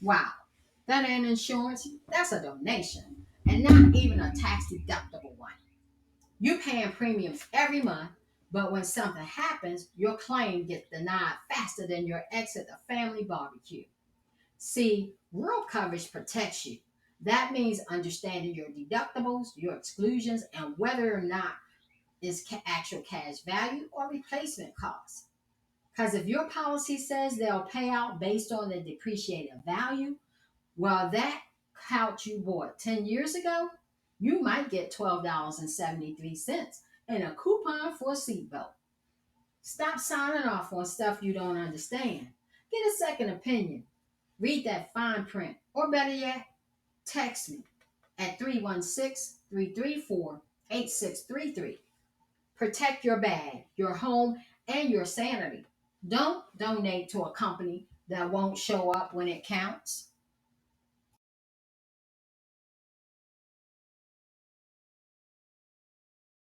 Wow, that ain't insurance, that's a donation, and not even a tax deductible one. You're paying premiums every month, but when something happens, your claim gets denied faster than your exit a family barbecue. See, rural coverage protects you. That means understanding your deductibles, your exclusions, and whether or not it's actual cash value or replacement cost. Because if your policy says they'll pay out based on the depreciated value, well, that couch you bought 10 years ago, you might get $12.73 and a coupon for a seatbelt. Stop signing off on stuff you don't understand. Get a second opinion. Read that fine print. Or better yet, text me at 316-334-8633. Protect your bag, your home, and your sanity. Don't donate to a company that won't show up when it counts.